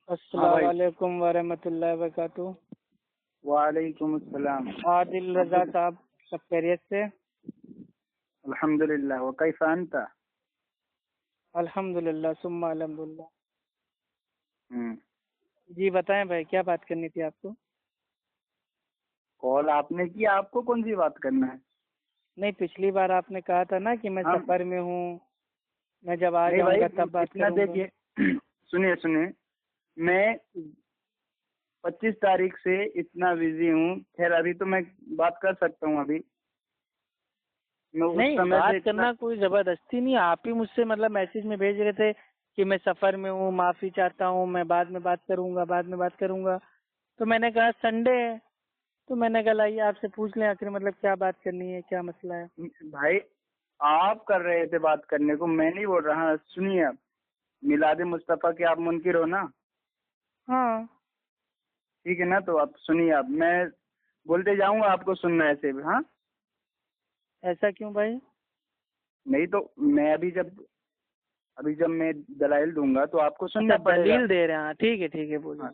ہاں السلام بھائی. علیکم ورحمۃ اللہ وبرکاتہ۔ وعلیکم السلام. عادل رضا صاحب، سب خیریت سے؟ الحمد للہ. وکیف انت؟ الحمد للہ ثم الحمد للہ۔ ہوں. جی بتائیں بھائی، کیا بات کرنی تھی آپ کو؟ کال آپ نے کی، آپ کو کون سی بات کرنا ہے؟ نہیں، پچھلی بار آپ نے کہا تھا نا کہ میں ہم سفر میں ہوں، میں جب آ نہیں جاؤں بھائی، گا تب بات اتنا کروں گا۔ دیکھیے، سنیے میں 25 تاریخ سے اتنا بزی ہوں. خیر ابھی تو میں بات کر سکتا ہوں. ابھی میں اس نہیں، سمے سے بات اتنا. کرنا کوئی زبردستی نہیں، آپ ہی مجھ سے مطلب میسج میں بھیج رہے تھے کہ میں سفر میں ہوں، معافی چاہتا ہوں، میں بعد میں بات کروں گا۔ تو میں نے کہا سنڈے ہے، تو میں نے کہا لائیے آپ سے پوچھ لیں آخر مطلب کیا بات کرنی ہے، کیا مسئلہ ہے۔ بھائی آپ کر رہے تھے بات کرنے کو، میں نہیں بول رہا. سنیے، آپ میلاد مصطفیٰ کے آپ منکر ہو نا؟ ہاں ٹھیک ہے نا، تو آپ سنیے. آپ میں بولتے جاؤں گا، آپ کو سننا ہے ایسے بھی. ہاں ایسا کیوں بھائی؟ نہیں تو میں ابھی جب میں دلائل دوں گا تو آپ کو اچھا سننا پڑے گا. دلیل دے رہے ہیں، ہاں ٹھیک ہے بولیے۔ ہاں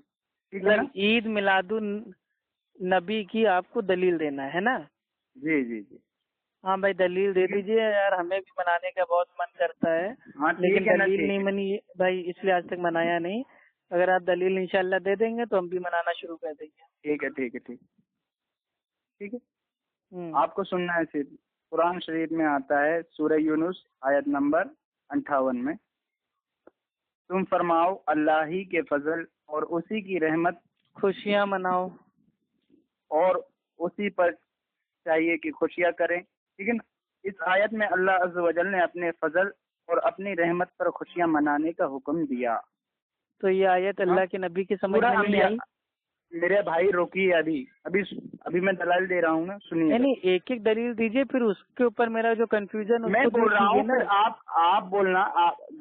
ٹھیک ہے نا. مطلب عید میلاد النبی کی آپ کو دلیل دینا ہے نا؟ جی جی جی. ہاں بھائی دلیل دے دیجیے یار، ہمیں بھی منانے کا بہت من کرتا ہے، ہاں ٹھیک لیکن ہے نا. دلیل ٹھیک نہیں ہے منی بھائی، اس لیے آج تک منایا نہیں۔ اگر آپ دلیل انشاءاللہ دے دیں گے تو ہم بھی منانا شروع کر دیں گے۔ ٹھیک ہے. ٹھیک ہے. ٹھیک ٹھیک ہے. ہوں آپ کو سننا ہے صرف. قرآن شریف میں آتا ہے سورہ یونس آیت نمبر 58 میں، تم فرماؤ اللہ ہی کے فضل اور اسی کی رحمت، خوشیاں مناؤ۔ اور اسی پر چاہیے کہ خوشیاں کریں. ٹھیک ہے نا. اس آیت میں اللہ عز و جل نے اپنے فضل اور اپنی رحمت پر خوشیاں منانے کا حکم دیا. تو یہ آیت ہاں اللہ کے نبی کی سمجھ سورہ میں نہیں انبیاء. آئی؟ میرے بھائی روکیے، ابھی میں دلائل دے رہا ہوں نا، سنیے. نہیں ایک ایک دلیل دیجیے، پھر اس کے اوپر میرا جو کنفیوژن اس میں کو دور بول رہا کیجیے ہوں، نا۔ پھر آپ بولنا.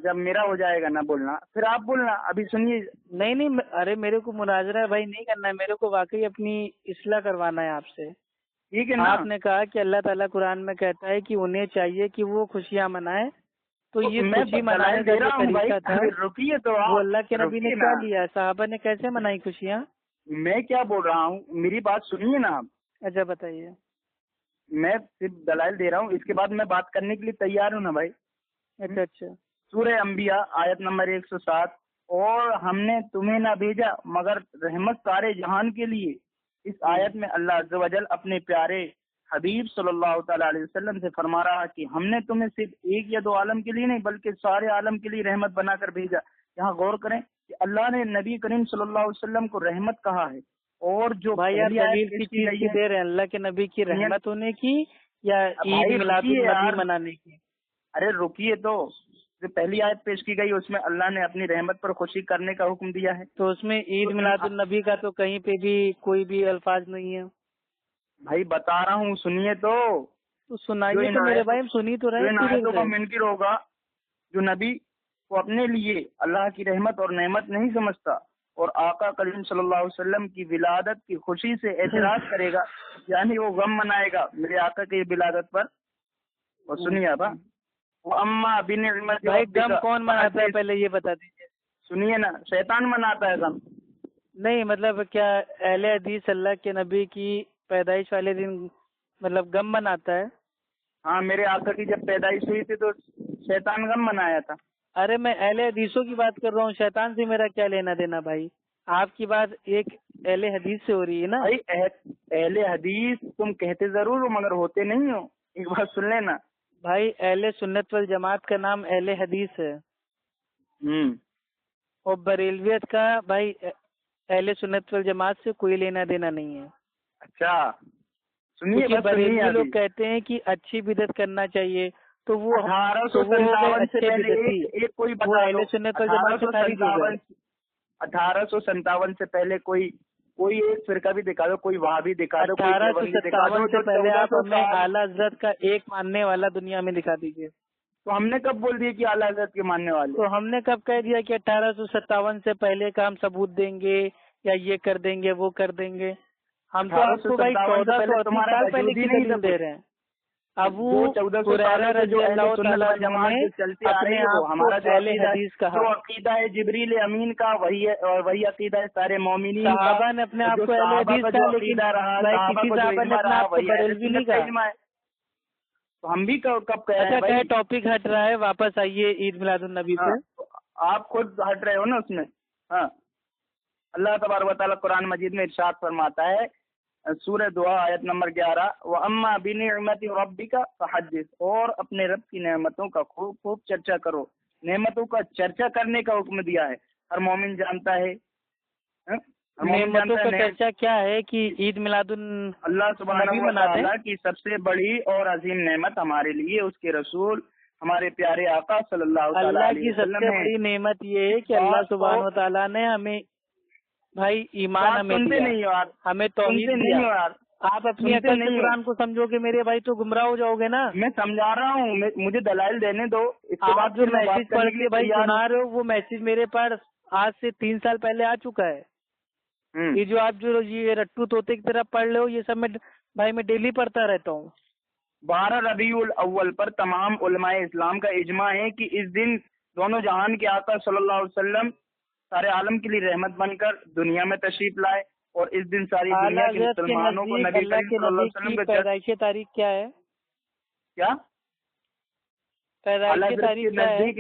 جب میرا ہو جائے گا نا بولنا، پھر آپ بولنا. ابھی سنیے. نہیں ارے میرے کو مناظرہ بھائی نہیں کرنا ہے، میرے کو واقعی اپنی اصلاح کروانا ہے آپ سے۔ ٹھیک ہے نا. آپ نے کہا کہ اللہ تعالیٰ قرآن میں کہتا ہے کہ انہیں چاہیے کہ وہ خوشیاں منائیں، تو یہ میں خوشی منانے دلائل کا دے جو رہا ہوں بھائی. طریقہ تھا ابھی رکیے تو وہ آپ اللہ کے نبی نے رکیے نا. کیا لیا، صحابہ نے کیسے منائی خوشیاں؟ میں کیا بول رہا ہوں، میری بات سنیے نا آپ. اچھا بتائیے۔ میں صرف دلائل دے رہا ہوں، اس کے بعد میں بات کرنے کے لیے تیار ہوں نا بھائی. اچھا سورہ انبیاء آیت نمبر 107، اور ہم نے تمہیں نہ بھیجا مگر رحمت سارے جہان کے لیے. اس آیت میں اللہ عز و جل اپنے پیارے حبیب صلی اللہ تعالی علیہ وسلم سے فرما رہا کہ ہم نے تمہیں صرف ایک یا دو عالم کے لیے نہیں بلکہ سارے عالم کے لیے رحمت بنا کر بھیجا. یہاں غور کریں کہ اللہ نے نبی کریم صلی اللہ علیہ وسلم کو رحمت کہا ہے، اور جو بھائی آپ پہلی آیت دلیل پیش کس کی چیز گئی کی ہے. دے رہے ہیں، اللہ کے نبی کی رحمت ہونے کی یا عید بھائی میلاد رکیے النبی یار، منانے کی؟ ارے رکیے تو. جو پہلی آیت پیش کی گئی اس میں اللہ نے اپنی رحمت پر خوشی کرنے کا حکم دیا ہے. تو اس میں عید تو میلاد النبی کا تو کہیں پہ بھی کوئی بھی الفاظ نہیں ہے۔ بھائی بتا رہا ہوں، سنیے تو. تو سنائیے تو میرے بھائی، ہم سنی تو جو رہے ان اتنی دیر آیتوں کا سے۔ منکر ہوگا، جو نبی کو اپنے لیے اللہ کی رحمت اور نعمت نہیں سمجھتا اور آقا کریم صلی اللہ علیہ وسلم کی ولادت کی خوشی سے اعتراض کرے گا، یعنی وہ غم منائے گا میرے آقا کی ولادت پر. اور سنیے اب، وہ اما بنعمت بھائی ربک غم کون مناتا ہے پہلے یہ بتا دیجیے۔ سنیے نا، شیطان مناتا ہے غم. نہیں مطلب کیا اہل حدیث اللہ کے نبی کی پیدائش والے دن مطلب غم مناتا ہے؟ ہاں، میرے آقا کی جب پیدائش ہوئی تھی تو شیطان غم منایا تھا. ارے میں اہل حدیثوں کی بات کر رہا ہوں، شیطان سے میرا کیا لینا دینا بھائی؟ آپ کی بات ایک اہل حدیث سے ہو رہی ہے نا۔ بھائی اہل حدیث تم کہتے ضرور ہو مگر ہوتے نہیں ہو. ایک بات سن لینا بھائی اہل سنت والجماعت کا نام اہل حدیث ہے، اور بریلویت کا بھائی اہل سنت والجماعت سے کوئی لینا دینا نہیں ہے۔ اچھا سنیے، کیونکہ بس سنیے. بریلوی لوگ ابھی کہتے ہیں کہ اچھی بدعت کرنا چاہیے، تو وہ تو وہ ہو گئے 1857 سے اچھے پہلے بدعتی، ایک کوئی وہ بتا اہل دو. سنت والجماعت سے خارج ہو گئے۔ 1857 سے پہلے کوئی ایک فرقہ بھی دکھا دو، کوئی وہابی دکھا دو، کوئی دیوبندی دکھا دو 1857 سے جو پہلے آپ 1400 ہمیں سال. اعلیٰ حضرت کا ایک ماننے والا دنیا میں دکھا دیجیے۔ تو ہم نے کب بول دیا کہ اعلیٰ حضرت کے ماننے والے؟ تو ہم نے کب کہہ دیا کہ 1857 سے پہلے کا ہم ثبوت دیں گے یا یہ کر دیں گے وہ کر دیں گے؟ ہم تو آپ کو بھائی 1857 پہلے تو 30 تمہارا سال پہلے وجود ہی کی نہیں تھا دلیل دے رہے ہیں۔ ابو ہریرہ رضی اللہ تعالیٰ عنہ نے اپنے آپ کو اہل حدیث کہا. جو عقیدہ ہے جبریل امین کا وہی ہے، اور وہی عقیدہ ہے سارے مومنین کا. صحابہ نے اپنے آپ کو اہل حدیث کہا، لیکن کسی صحابہ نے اپنے آپ کو بریلوی نہیں کہا. تو ہم بھی کب کہہ رہے ہیں اچھا، ٹاپک ہٹ رہا ہے، واپس آئیے عید میلاد النبی سے. آپ خود ہٹ رہے ہو نا اس میں. ہاں، اللہ تبارک و تعالیٰ قرآن مجید میں ارشاد فرماتا ہے، سورہ دعا آیت نمبر 11، وَأَمَّا بِنِعْمَتِ رَبِّكَ فَحَدِّثْ، اور اپنے رب کی نعمتوں کا خوب خوب چرچا کرو. نعمتوں کا چرچا کرنے کا حکم دیا ہے، ہر مومن جانتا ہے. نعمتوں کا چرچا کیا ہے کہ عید میلاد اللہ سبحانہ و تعالیٰ کی سب سے بڑی اور عظیم نعمت ہمارے لیے اس کے رسول ہمارے پیارے آقا صلی اللہ علیہ وسلم. اللہ کی سب سے بڑی نعمت یہ ہے کہ اللہ سبحانہ و تعالیٰ نے ہمیں بھائی ایمان ہمیں دیا، ہمیں توحید دیا. آپ اپنی عقل سے قرآن کو سمجھو گے میرے بھائی تو گمراہ ہو جاؤ گے نا. میں سمجھا رہا ہوں، مجھے دلائل دینے دو. آپ جو میسج پڑھ کے بھائی سنا رہے ہو، وہ میسج میرے پاس آج سے 3 سال پہلے آ چکا ہے. یہ جو آپ جو یہ رٹو طوطے کی طرح پڑھ رہے ہو، یہ سب میں ڈیلی پڑھتا رہتا ہوں. 12 ربیع الاول پر تمام علماء اسلام کا اجماع ہے کہ اس دن دونوں جہان کے آقا صلی اللہ علیہ وسلم سارے عالم کے لیے رحمت بن کر دنیا میں تشریف لائے، اور اس دن ساری دنیا کے مسلمانوں کو نبی کریم صلی اللہ علیہ وسلم کی پیدائشی تاریخ کیا ہے؟ کیا پیدائشی تاریخ نزدیک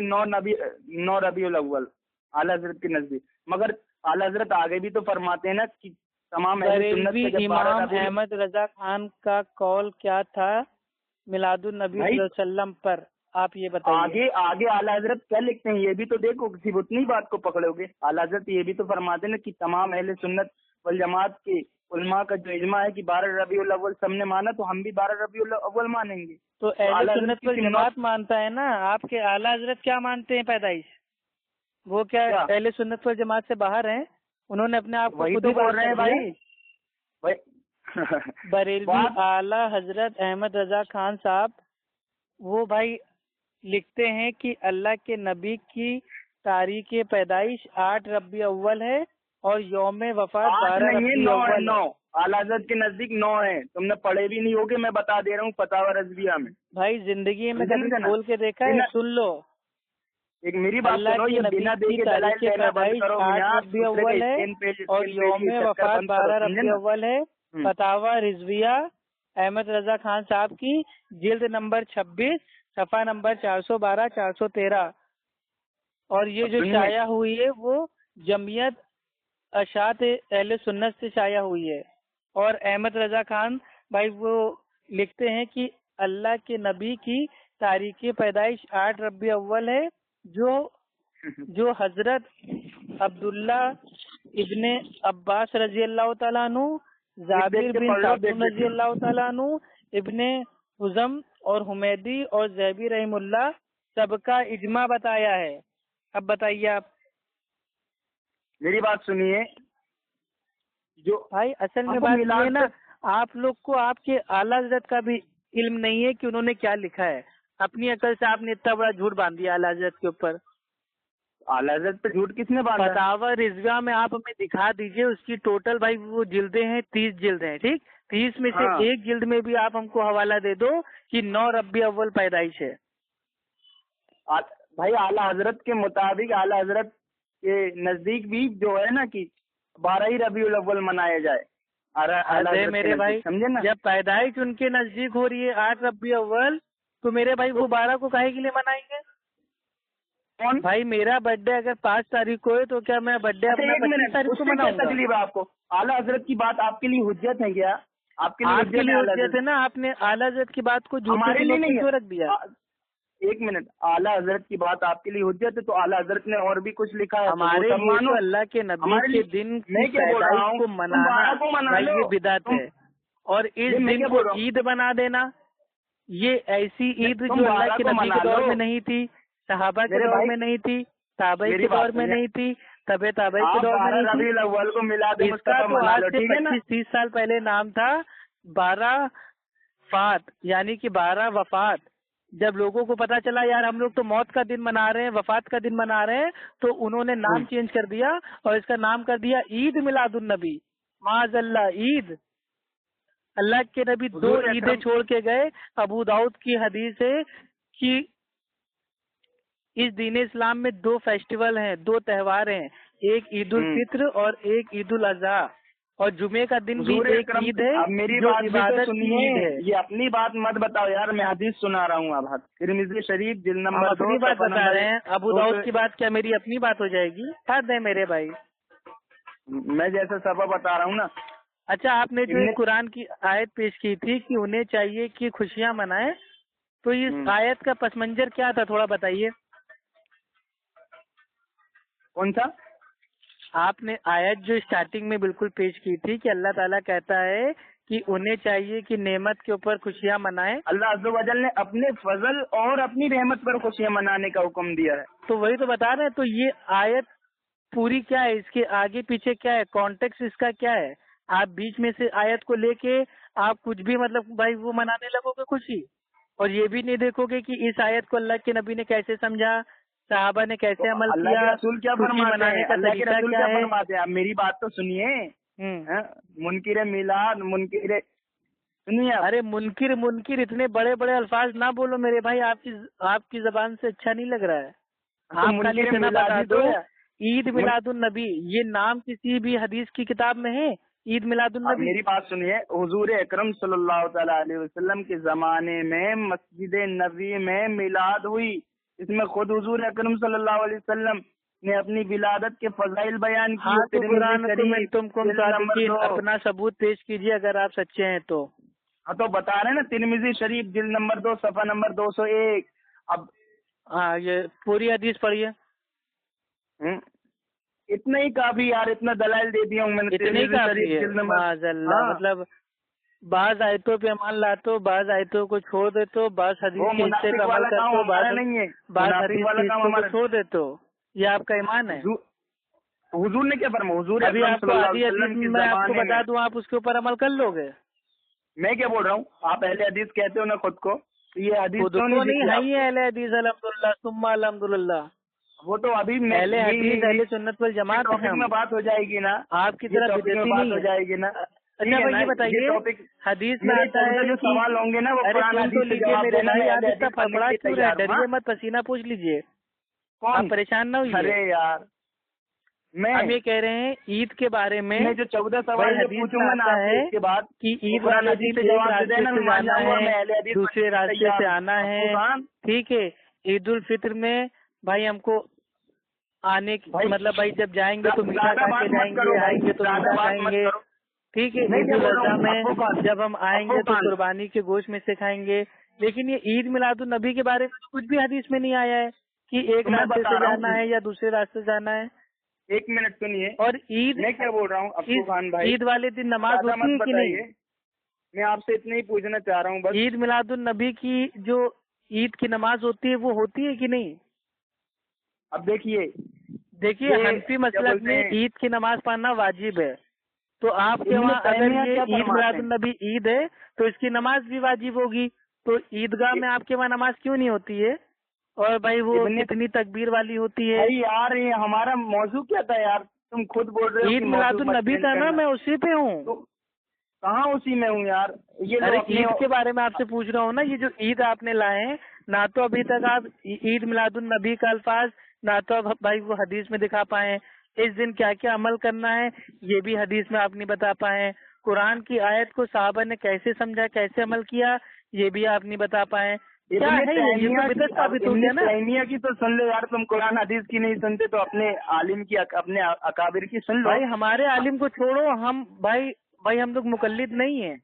9 ربیع الاول اعلیٰ حضرت کے نزدیک. مگر اعلیٰ حضرت آگے بھی تو فرماتے ہیں نا کہ تمام امام احمد رضا خان کا قول کیا تھا میلاد النبی صلی اللہ علیہ وسلم پر، آپ یہ بتائیے. آگے اعلیٰ حضرت کیا لکھتے ہیں یہ بھی تو دیکھو، صرف اتنی بات کو پکڑو گے. اعلیٰ حضرت یہ بھی تو فرماتے ہیں کہ تمام اہل سنت والجماعت کے علماء کا جو اجماع ہے کہ 12 ربیع الاول سب نے مانا، تو ہم بھی 12 ربیع الاول مانیں گے. تو اہل سنت والجماعت مانتا ہے نا، آپ کے اعلیٰ حضرت کیا مانتے ہیں پیدائش؟ وہ کیا اہل سنت والجماعت سے باہر ہیں؟ انہوں نے اپنے آپ کو خود بول رہے ہیں بھائی. بریلوی اعلیٰ حضرت احمد رضا خان صاحب وہ بھائی لکھتے ہیں کہ اللہ کے نبی کی تاریخ پیدائش 8 ربیع اول ہے اور یوم وفات 12 ربیع اول. اعلیٰ حضرت کے نزدیک 9 ہے. تم نے پڑھے بھی نہیں ہوگے، میں بتا دے رہا ہوں فتاوی رضویہ میں. بھائی زندگی میں کبھی کھول کے دیکھا ہے؟ سن لو، ایک میری بات سنو، یہ بنا دیکھے دلائل دینا بند کرو. 8 ربیع اول ہے اور یوم وفات 12 ربیع اول ہے. فتاوی رضویہ احمد رضا خان صاحب کی جلد نمبر 26 صفحہ نمبر 412 413. اور یہ جو شائع ہوئی ہے وہ جمعیت اشاعت اہل سنت سے شائع ہوئی ہے. اور احمد رضا خان بھائی وہ لکھتے ہیں کہ اللہ کے نبی کی تاریخ پیدائش 8 ربیع اول ہے، جو حضرت عبداللہ ابن عباس رضی اللہ تعالیٰ عنہ، جابر بن خاتون رضی اللہ تعالیٰ عنہ، ابن حزم اور حمیدی اور زیبی رحم اللہ سب کا اجماع بتایا ہے. اب بتائیے آپ. میری بات سنیے، جو بھائی اصل میں بات یہ ہے نا، آپ لوگ کو آپ کے اعلیٰ حضرت کا بھی علم نہیں ہے کہ انہوں نے کیا لکھا ہے. اپنی عقل سے آپ نے اتنا بڑا جھوٹ باندھ دیا اعلیٰ حضرت کے اوپر. اعلیٰ حضرت پہ جھوٹ کس نے باندھا؟ فتاوی رضویہ میں آپ ہمیں دکھا دیجئے، اس کی ٹوٹل بھائی وہ جلدیں ہیں 30 جلد ہیں. ٹھیک، 30 میں سے ایک جلد میں بھی آپ ہم کو حوالہ دے دو کہ 9 ربیع اول پیدائش ہے. بھائی اعلیٰ حضرت کے مطابق اعلیٰ حضرت کے نزدیک بھی جو ہے نا کہ 12 ہی ربیع الاول منایا جائے. ارے میرے بھائی سمجھے نا، جب پیدائش ان کے نزدیک ہو رہی ہے 8 ربیع اول، تو میرے بھائی وہ 12 کو کاہے کے لیے منائیں گے؟ کون بھائی میرا برتھ ڈے اگر 5 تاریخ کو ہے تو کیا میں برتھ ڈے اپنا 25 تاریخ کو مناؤں گا؟ تکلیف ہے آپ کو؟ اعلیٰ حضرت کی بات آپ کے لیے حجت ہے کیا؟ آپ کے لیے حجت ہے نا. آپ نے اعلیٰ حضرت کی بات کو ہمارے لیے نہیں کیوں رکھ دیا؟ ایک منٹ، اعلیٰ حضرت کی بات آپ کے لیے حجت ہے تو اعلیٰ حضرت نے اور بھی کچھ لکھا ہے. ہمارے لیے اللہ کے نبی کے دن کی پیدائش کو منانا بھائی یہ بدعت ہے، اور اس دن کو عید بنا دینا یہ ایسی عید جو اللہ کے نبی کے دور میں نہیں تھی، صحابہ کے دور میں نہیں تھی، تابعی کے دور میں نہیں تھی، تابعی کے دور میں نہیں تھی. اس کا تو آج سے 25-30 سال پہلے نام تھا 12 فات، یعنی کہ 12 وفات. جب لوگوں کو پتا چلا یار ہم لوگ تو موت کا دن منا رہے ہیں، وفات کا دن منا رہے ہیں، تو انہوں نے نام چینج کر دیا اور اس کا نام کر دیا عید میلاد النبی. معاذ اللہ عید. اللہ کے نبی 2 عیدیں چھوڑ کے گئے. ابو داؤد کی حدیث ہے کہ اس دین اسلام میں 2 فیسٹیول ہیں، 2 تہوار ہیں، ایک عید الفطر اور ایک عید الاضحیٰ، اور جمعے کا دن بھی ایک عید ہے. اب میری جو بات بھی تو عبادت کی سنیے، عید ہے. یہ اپنی بات مت بتاؤ یار، میں حدیث سنا رہا ہوں. اب ترمذی شریف جلد ہم نمبر 2 اپنی بات بتا رہے ہیں. ابو داؤد کی بات کیا میری اپنی بات ہو جائے گی؟ بات ہے میرے بھائی. میں جیسے سبب بتا رہا ہوں نا. اچھا، آپ نے جو قرآن کی آیت پیش کی تھی کہ انہیں چاہیے کہ خوشیاں منائیں، تو اس آیت کا پس منظر کیا تھا تھوڑا بتائیے. کون سا؟ آپ نے آیت جو اسٹارٹنگ میں بالکل پیش کی تھی کہ اللہ تعالیٰ کہتا ہے کہ انہیں چاہیے کہ نعمت کے اوپر خوشیاں منائیں. اللہ عز و جل نے اپنے فضل اور اپنی رحمت پر خوشیاں منانے کا حکم دیا ہے. تو وہی تو بتا رہے ہیں. تو یہ آیت پوری کیا ہے، اس کے آگے پیچھے کیا ہے، کانٹیکس اس کا کیا ہے؟ آپ بیچ میں سے آیت کو لے کے آپ کچھ بھی مطلب بھائی وہ منانے لگو گے خوشی، اور یہ بھی نہیں دیکھو گے کہ اس آیت کو اللہ کے نبی نے کیسے سمجھا، صحابہ نے کیسے عمل اللہ کیا، کے رسول کیا خوشی فرماتے منانے ہیں؟ کا اللہ کے طریقہ رسول کیا کیا ہے. فرماتے ہیں؟ آپ میری بات تو سنیے. منکر میلاد، منکر سنیے آپ. ارے منکر اتنے بڑے بڑے الفاظ نہ بولو میرے بھائی، آپ کی زبان سے اچھا نہیں لگ رہا ہے. آپ خالی اتنا بتا دو عید میلاد النبی، یہ نام کسی بھی حدیث کی کتاب میں ہے؟ عید میلاد النبی. میری بات سنیے، حضور اکرم صلی اللہ تعالیٰ علیہ وسلم کے زمانے میں مسجد نبوی میں میلاد ہوئی. اس میں خود حضور اکرم صلی اللہ علیہ وسلم نے اپنی ولادت کے فضائل بیان کیے. ہاں تو قرآن تم کو اپنا ثبوت پیش کیجیے اگر آپ سچے ہیں تو. ہاں تو بتا رہے ہیں نا، ترمذی شریف جلد نمبر 2 صفحہ نمبر 201. اب ہاں یہ پوری حدیث پڑھیے. اتنا ہی کافی یار، اتنا دلائل دے دیا ہوں میں نے. اتنے ہی کافی ہے معاذ اللہ. مطلب بعض آیتوں پہ عمل لاتے ہو، بعض آیتوں کو چھوڑ دیتے ہو، بعض حدیث کے حصے پہ عمل کرتے ہو، بعض حدیث کے حصوں کو چھوڑ دیتے ہو. یہ آپ کا ایمان ہے. حضور نے کیا فرمایا؟ حضور ابھی آپ کو آدھی حدیث میں آپ کو بتا دوں، آپ اس کے اوپر عمل کر لو گے. میں کیا بول رہا ہوں؟ آپ اہل حدیث کہتے ہو نا خود کو، یہ حدیث خود کو نہیں ہے یہ اہل حدیث الحمدللہ ثم الحمدللہ. وہ تو ابھی اہل حدیث اہل سنت والجماعت میں بات ہو جائے گی نا، آپ کی طرح بدعتی نہیں ہو جائے گی نا. اچھا بھائی یہ بتائیے، حدیث میں آتا ہے جو سوال ہوں گے نا وہ قرآن سن تو حدیث سے لیجیے جواب میرے دینا. بھائی، آپ اتنا فڑفڑا کیوں رہے؟ ڈریے مت، پسینہ پوچھ لیجیے، آپ پریشان نہ ہوئیے. ارے یار ہم یہ کہہ رہے ہیں عید کے بارے میں جو 14 سوال حدیث میں آتا ہے اس کے بعد کہ عید والے دن ایک راستے سے جانا ہے، دوسرے راستے سے آنا ہے. ٹھیک ہے. عید الفطر میں بھائی ہم کو آنے کی مطلب بھائی جب جائیں گے تو میٹھا کھا کے جائیں گے، آئیں گے تو میٹھا کھائیں گے. ٹھیک ہے. عید الاضحیٰ میں جب ہم آئیں گے تو قربانی کے گوشت میں سے کھائیں گے. لیکن یہ عید میلاد النبی کے بارے میں تو کچھ بھی حدیث میں نہیں آیا ہے کہ ایک راستے سے جانا ہے یا دوسرے راستے سے جانا ہے. ایک منٹ سنیے. اور عید میں کیا بول رہا ہوں ابو خان بھائی، عید والے دن نماز ہوتی ہے کہ نہیں؟ میں آپ سے اتنا ہی پوچھنا چاہ رہا ہوں بس. عید میلاد النبی کی جو عید کی نماز ہوتی ہے وہ ہوتی ہے کہ نہیں؟ اب دیکھیے حنفی مسلک میں عید کی نماز پڑھنا واجب ہے. تو آپ کے وہاں اگر یہ عید میلاد النبی عید ہے تو اس کی نماز بھی واجب ہوگی. تو عیدگاہ میں آپ کے وہاں نماز کیوں نہیں ہوتی ہے؟ اور بھائی وہ کتنی تکبیر والی ہوتی ہے یار. یہ ہمارا موضوع کیا تھا یار؟ تم خود بول رہے ہو عید میلاد النبی تھا نا، میں اسی پہ ہوں. کہاں اسی میں ہوں یار؟ ارے عید کے بارے میں آپ سے پوچھ رہا ہوں نا. یہ جو عید آپ نے لائے ہیں، نہ تو ابھی تک آپ عید میلاد النبی کا الفاظ نہ تو اب بھائی وہ حدیث میں دکھا پائے. اس دن کیا کیا عمل کرنا ہے یہ بھی حدیث میں آپ نہیں بتا پائے. قرآن کی آیت کو صحابہ نے کیسے سمجھا، کیسے عمل کیا یہ بھی آپ نہیں بتا پائے. کیا ہے یہ تو بدعت ثابت ہو گیا نا. تیمیہ کی تو سن لو یار، تم قرآن حدیث کی نہیں سنتے تو اپنے عالم کی، اپنے اکابر کی سن لو. بھائی ہمارے عالم کو چھوڑو، ہم بھائی ہم لوگ مقلد نہیں ہیں.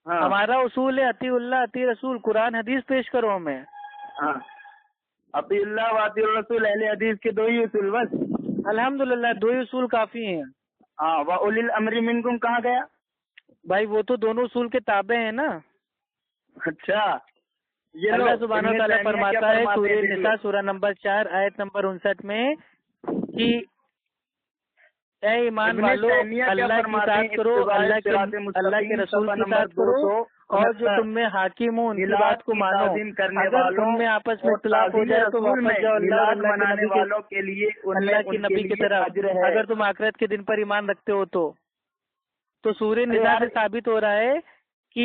ہمارا اصول ہے اطیع اللہ اطیع رسول. قرآن حدیث پیش کرو ہمیں. اطیع اللہ و اطیع الرسول، اہل حدیث کے 2 ہی اصول بس. الحمدللہ 2 ہی اصول کافی ہیں. وَأُولِي الْأَمْرِ مِنْكُمْ کہاں گیا؟ بھائی وہ تو دونوں اصول کے تابع ہیں نا. اچھا اللہ سبحانہ و تعالیٰ فرماتا ہے سورہ نساء سورہ نمبر 4 آیت نمبر 59 میں کہ اے ایمان والو اللہ کی اطاعت کرو، اللہ کے رسول کی اطاعت کرو، اور جو تم میں حاکم ہوں ان کی بات کو مانو. اگر تم میں آپس میں اختلاف ہو جائے تو واپس جاؤ اللہ کے نبی کی طرف، اگر تم آخرت کے دن پر ایمان رکھتے ہو تو. سورہ نساء سے ثابت ہو رہا ہے کہ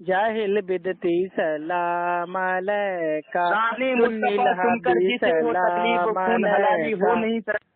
جاہل بدتی سلام علیکہ شان سنی مصطفیٰ سن کر لہبی جسے وہ تکلیف سلام خون حلالی ہو علیکہ. نہیں سکتی.